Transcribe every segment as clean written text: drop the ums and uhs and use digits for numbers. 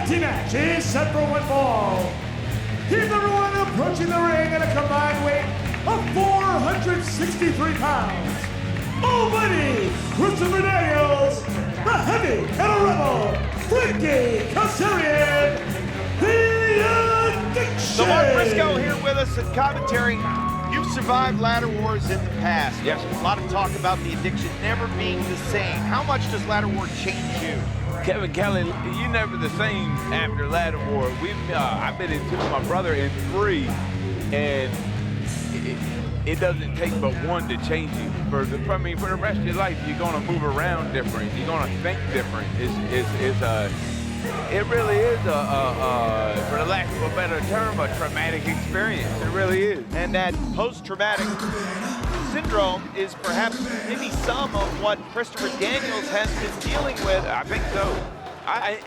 tag team match is set for one fall. Here's number one approaching the ring at a combined weight of 463 pounds. Almighty Christopher Daniels, the heavy and a rebel, Frankie Kazarian, the Addiction. So Mark Briscoe here with us at commentary. You've survived ladder wars in the past. Yes. A lot of talk about the Addiction never being the same. How much does ladder war change you? Kevin Kelly, you're never the same after ladder war. I've been in two, my brother in three, and it doesn't take but one to change you. For the rest of your life, you're gonna move around different. You're gonna think different. It really is for the lack of a better term, a traumatic experience. It really is. And that post-traumatic syndrome is perhaps maybe some of what Christopher Daniels has been dealing with. I think so.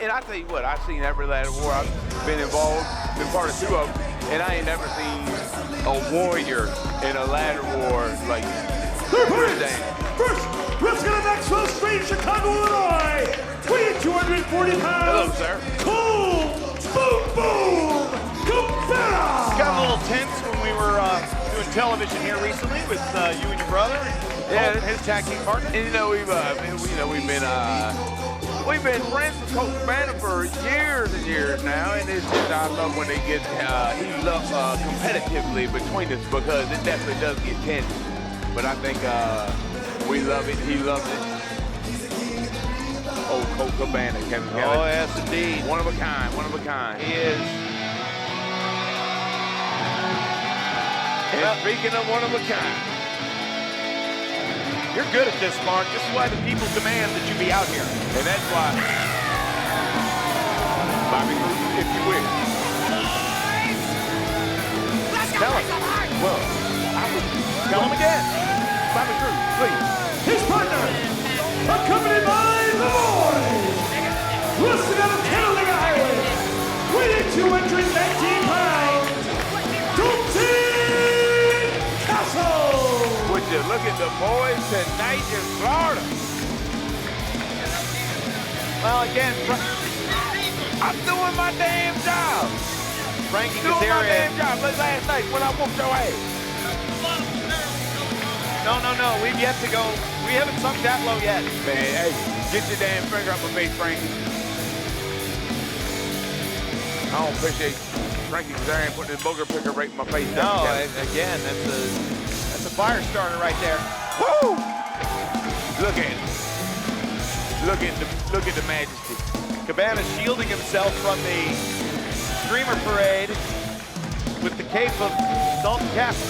And I tell you what, I've seen every ladder war. I've been involved, been part of two of them, and I ain't never seen a warrior in a ladder war like Britt Baker. First, let's get a Maxwell Street, Chicago, Illinois. Weighing 240 pounds. Hello, sir. Cool. Boom, boom. Cabana. Got a little tense when we were doing television here recently with you and your brother. Yeah, Colt, his tag team partner. And we've been friends with Colt Cabana for years and years now, and it's just I love when they get heated up competitively between us because it definitely does get tense. But I think we love it. He loves it. Oh, Colt Cabana, Kevin Kelly. Oh, yes, indeed. One of a kind, one of a kind. He is. And speaking of one of a kind. You're good at this, Mark. This is why the people demand that you be out here. And that's why, Bobby Cruz, if you wish. Tell him. Well, tell him again. Bobby Cruz, please. His partner, accompanied by the boys. Wrestling out of Catalina, Iowa. Weighing 219 pounds. Dalton Castle. Would you look at the boys tonight in Florida? Well, again, I'm doing my damn job. Frankie Doing my damn Kazarian. job. Like last night when I whooped your ass. No. We've yet to go. We haven't sunk that low yet. Man, hey, get your damn finger up my face, Frankie. I don't appreciate Frankie Kazarian putting his booger picker right in my face. No, again, that's a fire starter right there. Woo! Look at it. Look at the majesty. Cabana shielding himself from the streamer parade with the cape of Dalton Castle.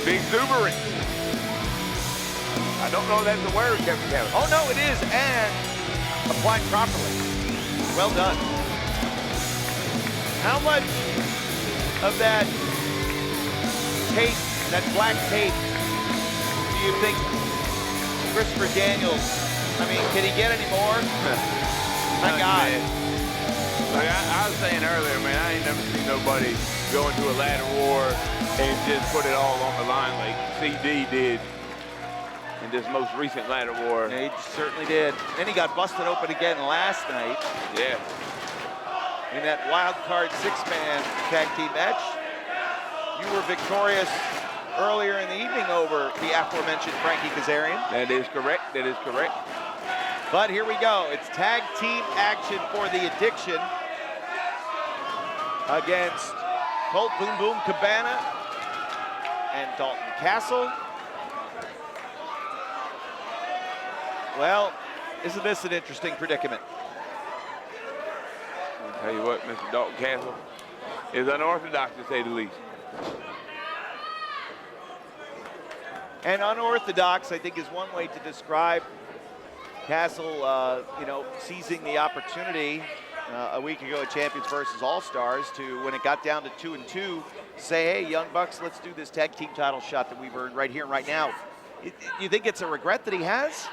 Big exuberant. I don't know if that's the word, Kevin Kelly. Oh no, it is, and applied properly. Well done. How much of that tape, that black tape, do you think Christopher Daniels, I mean, can he get any more? My God. Like I was saying earlier, man, I ain't never seen nobody go into a ladder war and just put it all on the line like CD did in this most recent ladder war. Yeah, he certainly did. And he got busted open again last night. Yeah. In that wild card six-man tag team match. You were victorious earlier in the evening over the aforementioned Frankie Kazarian. That is correct. That is correct. But here we go. It's tag team action for the Addiction against Colt Boom Boom Cabana and Dalton Castle. Well, isn't this an interesting predicament? I'll tell you what, Mr. Dalton Castle is unorthodox to say the least. And unorthodox, I think, is one way to describe Castle, seizing the opportunity a week ago at Champions versus All-Stars to, when it got down to 2-2, say, hey, Young Bucks, let's do this tag team title shot that we've earned right here and right now. You think it's a regret that he has?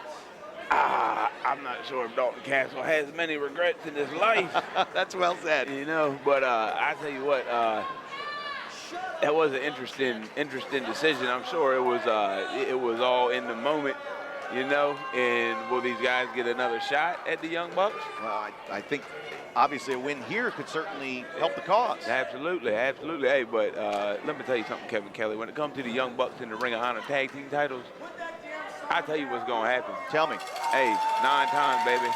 I'm not sure if Dalton Castle has many regrets in his life. That's well said. You know, but I tell you what, that was an interesting decision. I'm sure it was all in the moment, you know. And will these guys get another shot at the Young Bucks? Well, I think obviously a win here could certainly help the cause. Absolutely, absolutely. Hey, but let me tell you something, Kevin Kelly. When it comes to the Young Bucks and the Ring of Honor tag team titles, I tell you what's going to happen. Tell me. Hey, 9 times, baby.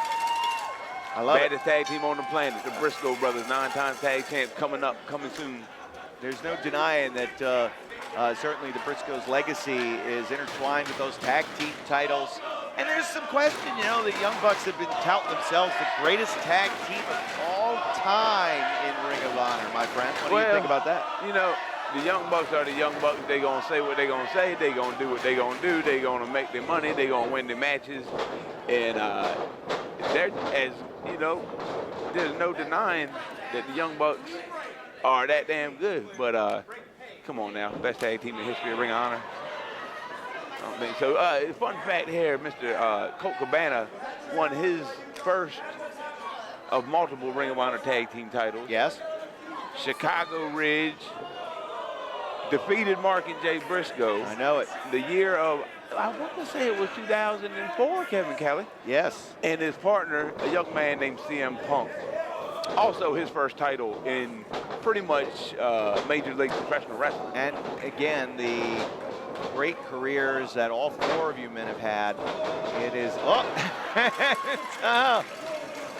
I love it. Baddest tag team on the planet, the Briscoe brothers, 9-time tag champs, coming soon. There's no denying that certainly the Briscoes' legacy is intertwined with those tag team titles. And there's some question, you know, the Young Bucks have been touting themselves the greatest tag team of all time in Ring of Honor, my friend. What do you think about that? You know, the Young Bucks are the Young Bucks. They're going to say what they're going to say. They're going to do what they're going to do. They're going to make their money. They're going to win their matches. And they're, as you know, there's no denying that the Young Bucks are that damn good. But come on now, best tag team in history of Ring of Honor. I don't think so. Fun fact here, Mr. Colt Cabana won his first of multiple Ring of Honor tag team titles. Yes. Chicago Ridge defeated Mark and Jay Briscoe. I know it. The year of, I want to say it was 2004, Kevin Kelly. Yes. And his partner, a young man named CM Punk. Also his first title in pretty much Major League Professional Wrestling. And again, the great careers that all 4 of you men have had. It is,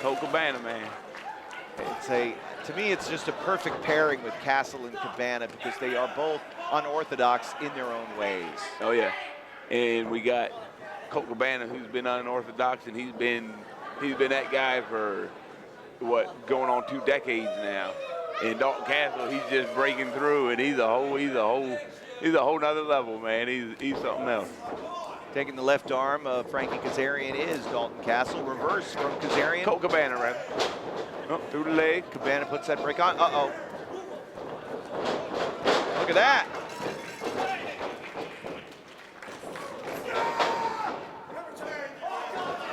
Colt Cabana, man. To me, it's just a perfect pairing with Castle and Cabana because they are both unorthodox in their own ways. Oh yeah, and we got Colt Cabana, who's been unorthodox, and he's been that guy for what, going on 2 decades now. And Dalton Castle, he's just breaking through, and he's a whole nother level, man. He's something else. Taking the left arm of Frankie Kazarian is Dalton Castle. Reverse from Kazarian. Colt Cabana, rather. Oh, through the leg. Cabana puts that break on. Uh-oh. Look at that.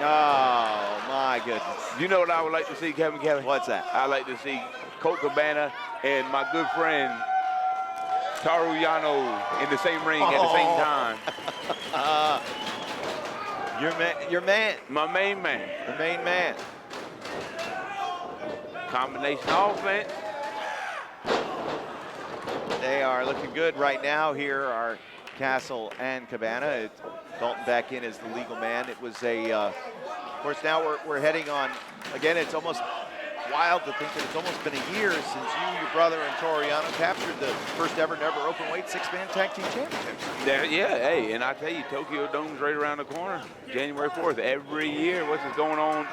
Oh, my goodness. You know what I would like to see, Kevin Kelly? What's that? I'd like to see Colt Cabana and my good friend Taru Yano in the same ring at the same time. Your man. My main man. The main man. Combination offense. They are looking good right now. Here are Castle and Cabana. Dalton back in as the legal man. It was of course, now we're heading on, again, it's almost wild to think that it's almost been a year since you, your brother, and Toriano captured the first ever never openweight 6-man tag team championships. Yeah, hey, and I tell you, Tokyo Dome's right around the corner, January 4th. Every year, what's this going on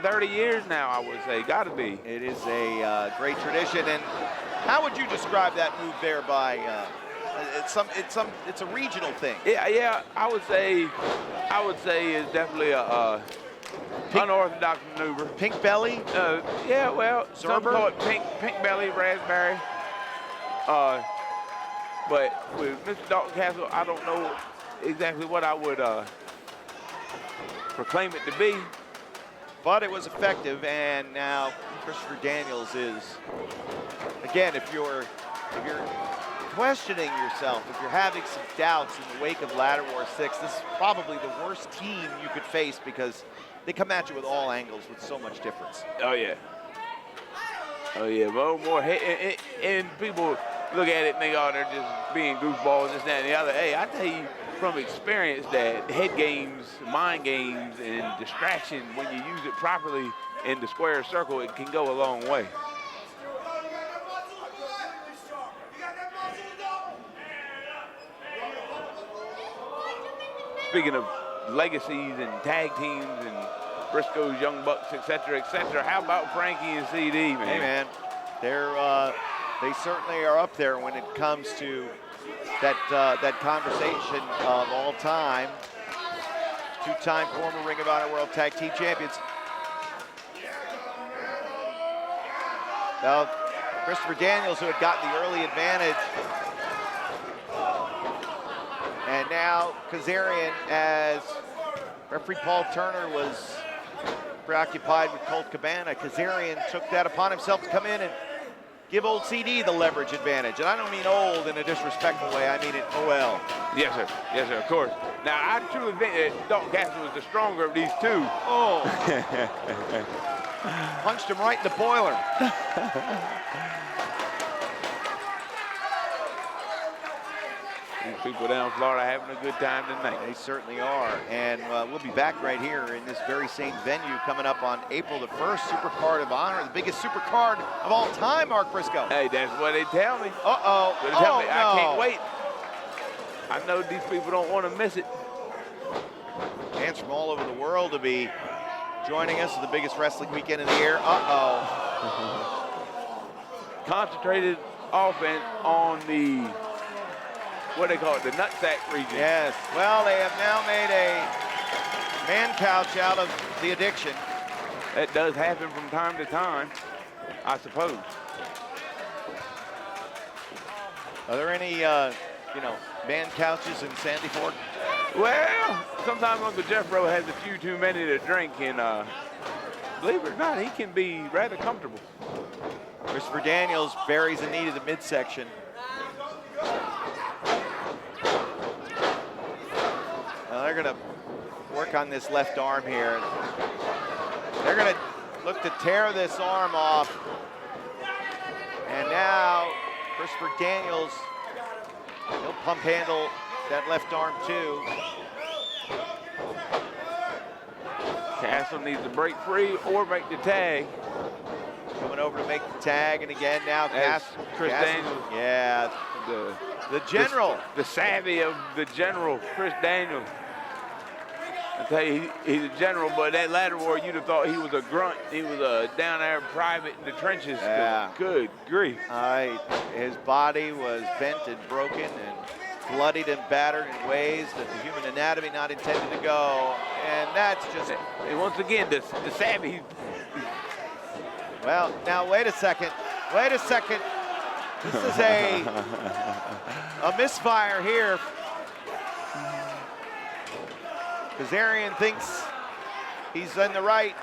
30 years now, I would say, gotta be. It is a great tradition, and how would you describe that move there by, it's a regional thing? Yeah, I would say it's definitely a unorthodox maneuver. Pink belly? Yeah, well, some call it pink belly, raspberry. But with Mr. Dalton Castle, I don't know exactly what I would proclaim it to be. But it was effective, and now Christopher Daniels is, again, if you're questioning yourself, if you're having some doubts in the wake of Ladder War 6, this is probably the worst team you could face because they come at you with all angles with so much difference. Oh yeah, more and people look at it and think, oh, they're just being goofballs, this, that, and the other. Hey, I tell you from experience that head games, mind games, and distraction, when you use it properly in the square circle, it can go a long way. Speaking of legacies and tag teams and Briscoe's Young Bucks, et cetera, how about Frankie and CD, man? Hey, man, they certainly are up there when it comes to that conversation of all time. 2-time former Ring of Honor World Tag Team Champions. Now, Christopher Daniels, who had gotten the early advantage, and now Kazarian, as referee Paul Turner was preoccupied with Colt Cabana. Kazarian took that upon himself to come in and give old CD the leverage advantage. And I don't mean old in a disrespectful way, I mean it OL. Yes, sir, of course. Now, I truly think that Dalton Castle was the stronger of these two. Oh. Punched him right in the boiler. These people down in Florida having a good time tonight. They certainly are. And we'll be back right here in this very same venue coming up on April the 1st. Super Card of Honor, the biggest super card of all time, Mark Briscoe. Hey, that's what they tell me. Uh-oh. They tell me No. I can't wait. I know these people don't want to miss it. Fans from all over the world to be joining us for the biggest wrestling weekend of the year. Uh-oh. Concentrated offense on the, what they call it, the nutsack region. Yes. Well, they have now made a man couch out of the Addiction. That does happen from time to time, I suppose. Are there any, man couches in Sandy Fork? Well, sometimes Uncle Jeffro has a few too many to drink, and believe it or not, he can be rather comfortable. Christopher Daniels buries a knee to the midsection. Now they're going to work on this left arm here. They're going to look to tear this arm off. And now Christopher Daniels, he'll pump handle that left arm too. Castle needs to break free or make the tag. Coming over to make the tag, and again now Chris Daniels. Yeah, the general. The savvy of the general, Chris Daniels. I tell you, he's a general, but that ladder war, you'd have thought he was a grunt. He was a down there private in the trenches. Yeah. Good grief. His body was bent and broken and bloodied and battered in ways that the human anatomy not intended to go. And that's just... And once again, the savvy. Well, now wait a second. Wait a second. This is a misfire here. Kazarian thinks he's in the right.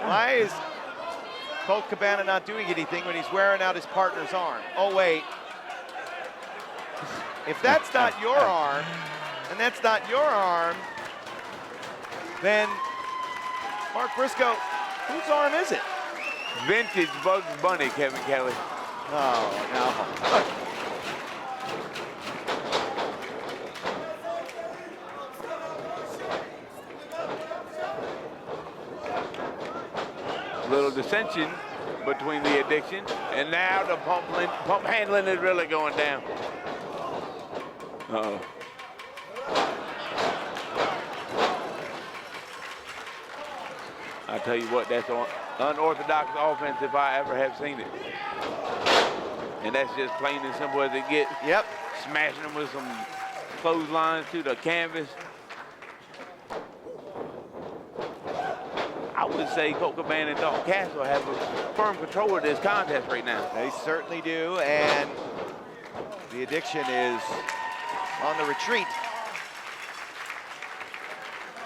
Why is Colt Cabana not doing anything when he's wearing out his partner's arm? Oh, wait. If that's not your arm, and that's not your arm, then, Mark Briscoe, whose arm is it? Vintage Bugs Bunny, Kevin Kelly. Oh, no. Little dissension between the Addiction, and now the pump handling is really going down. Uh-oh. I tell you what, that's unorthodox offense if I ever have seen it. And that's just plain and simple as it gets. Yep. Smashing them with some clotheslines to the canvas. I would say Colt Cabana and Dalton Castle have a firm control of this contest right now. They certainly do, and the Addiction is on the retreat.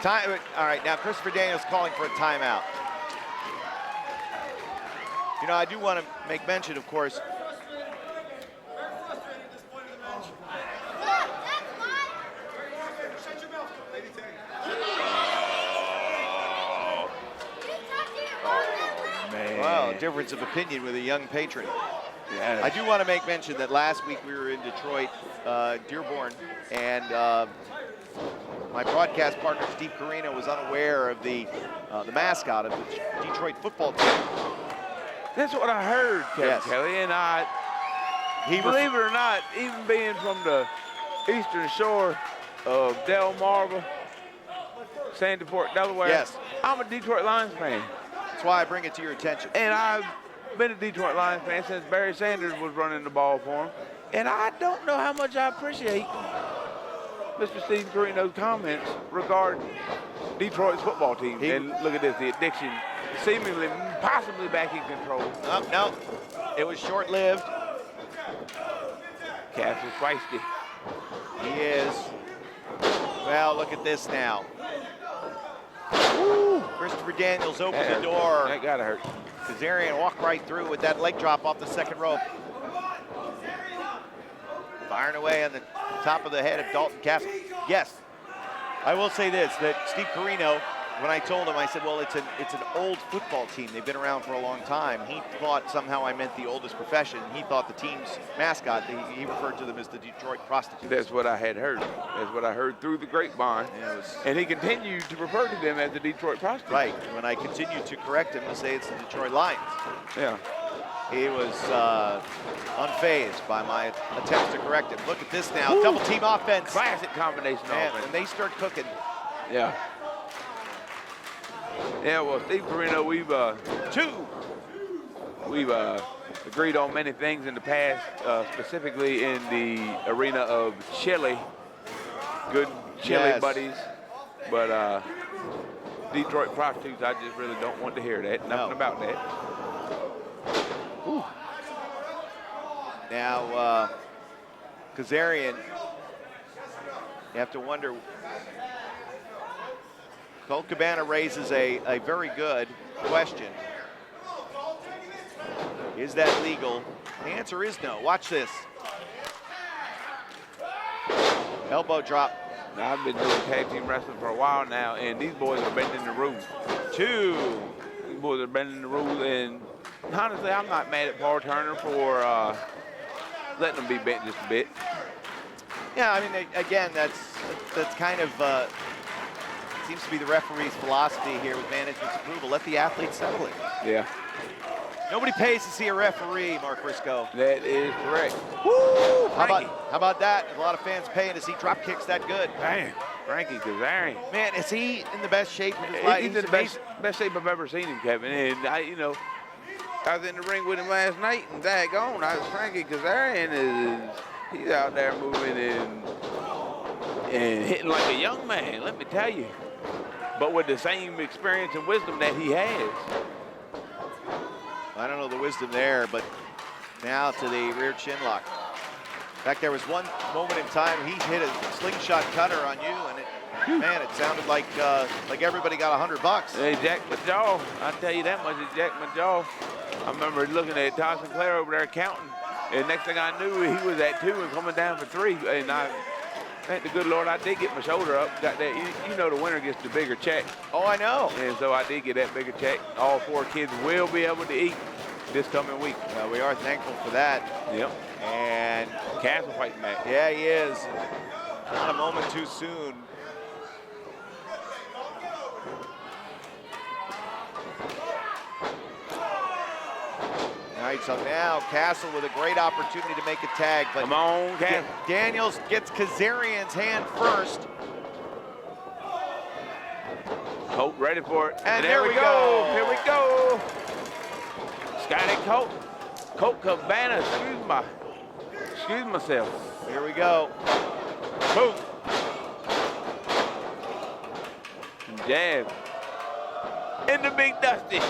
All right, now Christopher Daniels calling for a timeout. You know, I do want to make mention, of course, well, difference of opinion with a young patron. Yes. I do want to make mention that last week we were in Detroit, Dearborn, and my broadcast partner, Steve Carino, was unaware of the mascot of the Detroit football team. That's what I heard, Kevin Kelly, and believe it or not, even being from the eastern shore of Delmarva, Sandy Fork, Delaware, I'm a Detroit Lions fan. That's why I bring it to your attention. And I've been a Detroit Lions fan since Barry Sanders was running the ball for him. And I don't know how much I appreciate Mr. Steve Carino's comments regarding Detroit's football team. And look at this, the Addiction seemingly possibly back in control. No, it was short-lived. Castle's feisty. He is. Well, look at this now. Woo. Christopher Daniels opened the door. That gotta hurt. Kazarian walked right through with that leg drop off the second rope. Firing away on the top of the head of Dalton Castle. Yes, I will say this, that Steve Carino when I told him, I said, well, it's an old football team. They've been around for a long time. He thought somehow I meant the oldest profession. He thought the team's mascot, he referred to them as the Detroit Prostitutes. That's what I had heard. That's what I heard through the grapevine. Yeah, and he continued to refer to them as the Detroit Prostitutes. Right. When I continued to correct him to say it's the Detroit Lions. Yeah. He was unfazed by my attempts to correct him. Look at this now. Woo. Double team offense. Classic combination offense. And they start cooking. Yeah. Yeah, well, Steve Carino, we've agreed on many things in the past, specifically in the arena of chili. Good chili buddies. But Detroit Prostitutes, I just really don't want to hear that. Nothing about that. Ooh. Now, Kazarian, you have to wonder. Colt Cabana raises a very good question. Is that legal? The answer is no. Watch this. Elbow drop. Now, I've been doing tag team wrestling for a while now, and these boys are bending the rules. These boys are bending the rules, and honestly, I'm not mad at Paul Turner for letting them be bent just a bit. Yeah, I mean, again, that's kind of seems to be the referee's philosophy here with management's approval. Let the athletes settle it. Yeah. Nobody pays to see a referee, Mark Briscoe. That is correct. Woo! How about that? A lot of fans paying to see drop kicks that good. Man, Frankie Kazarian. Man, is he in the best shape of his life? He's in the best shape I've ever seen him, Kevin. And I was in the ring with him last night, and daggone, Frankie Kazarian he's out there moving and hitting like a young man, let me tell you. But with the same experience and wisdom that he has. I don't know the wisdom there, but now to the rear chin lock. In fact, there was one moment in time he hit a slingshot cutter on you, and man, it sounded like everybody got $100. Hey, jacked my jaw. I tell you that much, it jacked my jaw. I remember looking at Todd Sinclair over there counting, and next thing I knew, he was at 2 and coming down for 3. And thank the good Lord, I did get my shoulder up. Got that. You know the winner gets the bigger check. Oh, I know. And so I did get that bigger check. All 4 kids will be able to eat this coming week. We are thankful for that. Yep. And Castle fighting back. Yeah, he is. Not a moment too soon. All right, so now Castle with a great opportunity to make a tag. But come on, Castle. Daniels gets Kazarian's hand first. Colt ready for it. And there we go. Here we go. Scotty Colt. Colt Cabana, excuse myself. Here we go. Boom. Jab. In the big dusty.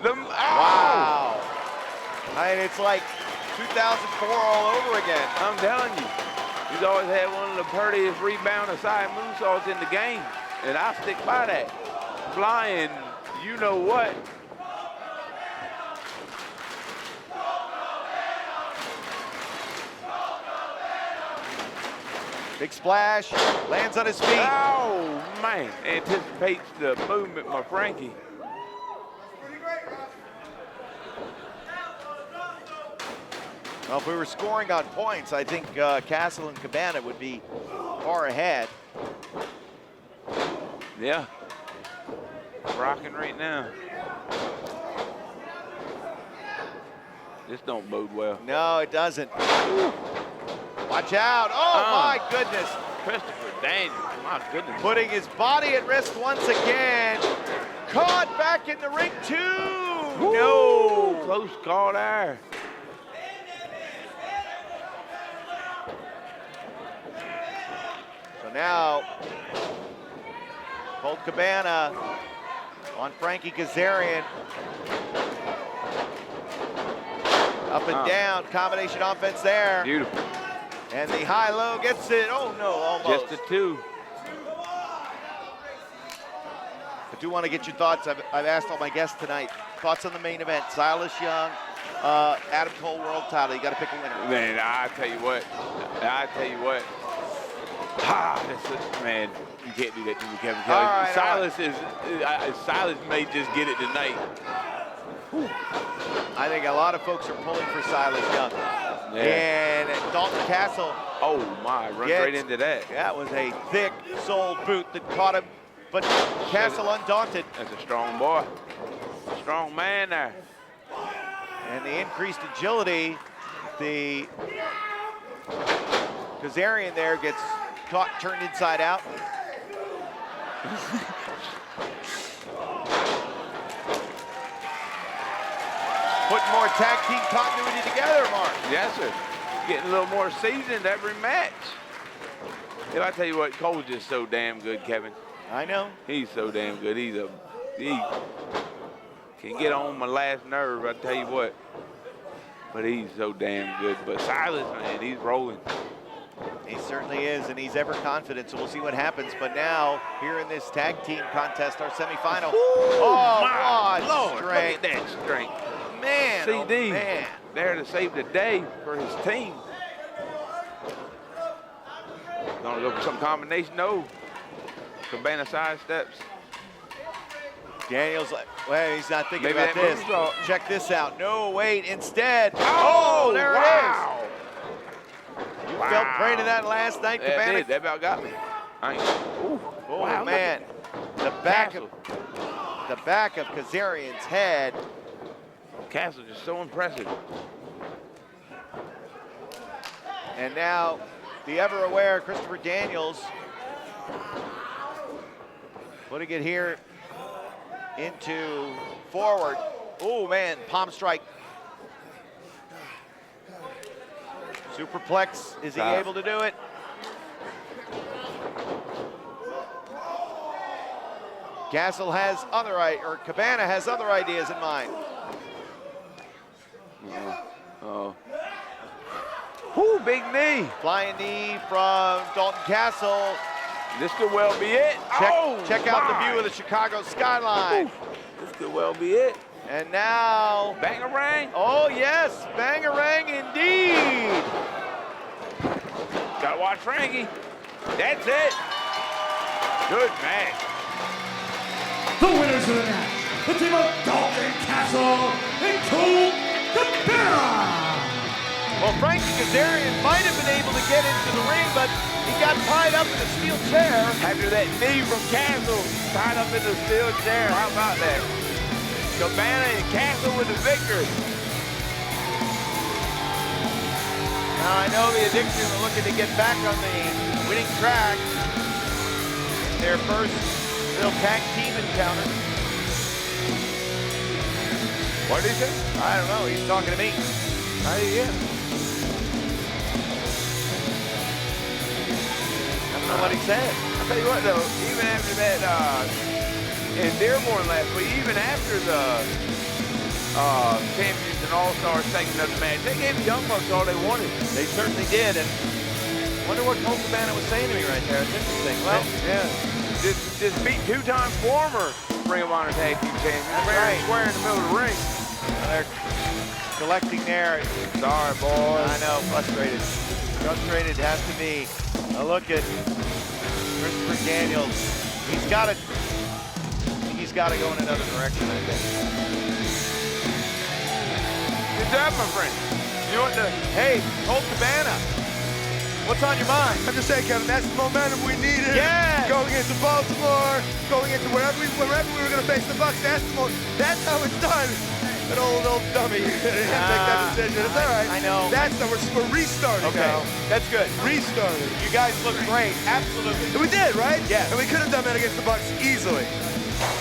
Wow. I mean, it's like 2004 all over again. I'm telling you. He's always had one of the prettiest rebound aside moonsaults in the game. And I stick by that. Flying, you know what. Big splash, lands on his feet. Oh, man. Anticipates the movement by Frankie. Well, if we were scoring on points, I think Castle and Cabana would be far ahead. Yeah. Rocking right now. This don't bode well. No, it doesn't. Watch out. Oh, my goodness. Christopher Daniels, my goodness. Putting his body at risk once again. Caught back in the ring, too. Woo! No. Close call there. So now, Colt Cabana on Frankie Kazarian. Up and down, combination offense there. Beautiful. And the high-low gets it. Oh, no, almost. Just a 2. I do want to get your thoughts. I've asked all my guests tonight. Thoughts on the main event. Silas Young Adam Cole World title. You got to pick a winner. Man, I tell you what. Man, you can't do that to me, Kevin Kelly. All right, Silas may just get it tonight. I think a lot of folks are pulling for Silas Young. Yeah. And Dalton Castle. Oh my, run right into that. That was a thick-soled boot that caught him, but Castle undaunted. That's a strong boy. Strong man there. And the increased agility, the Kazarian there gets caught, turned inside out. Putting more tag team continuity together, Mark. Yes, sir. Getting a little more seasoned every match. Yeah, I tell you what, Cole's just so damn good, Kevin. I know. He's so damn good. He can get on my last nerve, I tell you what. But he's so damn good. But Silas, man, he's rolling. He certainly is, and he's ever confident, so we'll see what happens. But now, here in this tag team contest, our semifinal. Oh, my Lord, strength. Look at that strength. Man, CD, oh, man. there to save the day for his team. Gonna go for some combination? No. Cabana side steps. Daniels, well, he's not thinking Maybe about this. Check this out. No, wait, instead. Oh, there wow. it is. You felt prey to that last night, That Cabana. did. That about got me. Oh, wow, man. The back of Kazarian's head. Castle just so impressive. And now the ever-aware Christopher Daniels putting it here into forward. Oh, man, palm strike. Superplex, is he able to do it? Castle has Cabana has other ideas in mind. Whoo, big knee. Flying knee from Dalton Castle. This could well be it. Check out the view of the Chicago skyline. Ooh, this could well be it. And now, Bangarang. oh yes, Bangarang indeed. Gotta watch Frankie. That's it. Good match. The winners of the match, the team of Dalton Castle and Colt Cabana. Well, Frankie Kazarian might have been able to get into the ring, but he got tied up in a steel chair. After that knee from Castle, tied up in the steel chair. How about that? Cabana and Castle with the victory. Now, I know the Addiction are looking to get back on the winning track. Their first little tag team encounter. What did he say? I don't know, he's talking to me. Yeah. I don't know what he said. I'll tell you what though, even after that, in Dearborn last week, even after the Champions and All-Stars taking another match, they gave the Young Bucks all they wanted. They certainly did, and I wonder what Colt Cabana was saying to me right there. It's interesting. Well, yeah. Just beat two-time former Ring of Honor Tag Team Champions. That's right. Square in the middle of the ring. They're collecting there. Sorry, boys. I know, frustrated. Frustrated has to be. A look at Christopher Daniels. He's got to go in another direction, I think. Good job, my friend. You want to? Hey, Colt Cabana. What's on your mind? I'm just saying, Kevin, that's the momentum we needed. Yes. Going into Baltimore, going into wherever we were going to face the Bucks. That's how it's done. An old dummy. Make that decision. It's all right. I know. We're restarting now. That's good. Restarting. You guys look great. Absolutely. And we did, right? Yeah. And we could have done that against the Bucks easily.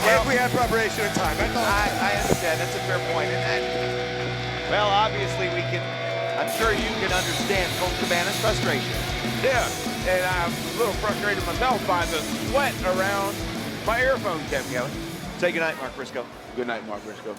Well, if we had preparation and time. That's all. I understand. That's a fair point. Well, obviously I'm sure you can understand Colt Cabana's frustration. Yeah, and I'm a little frustrated myself by the sweat around my earphones, Kevin Kelly. Say goodnight, Mark Briscoe. Good night, Mark Briscoe.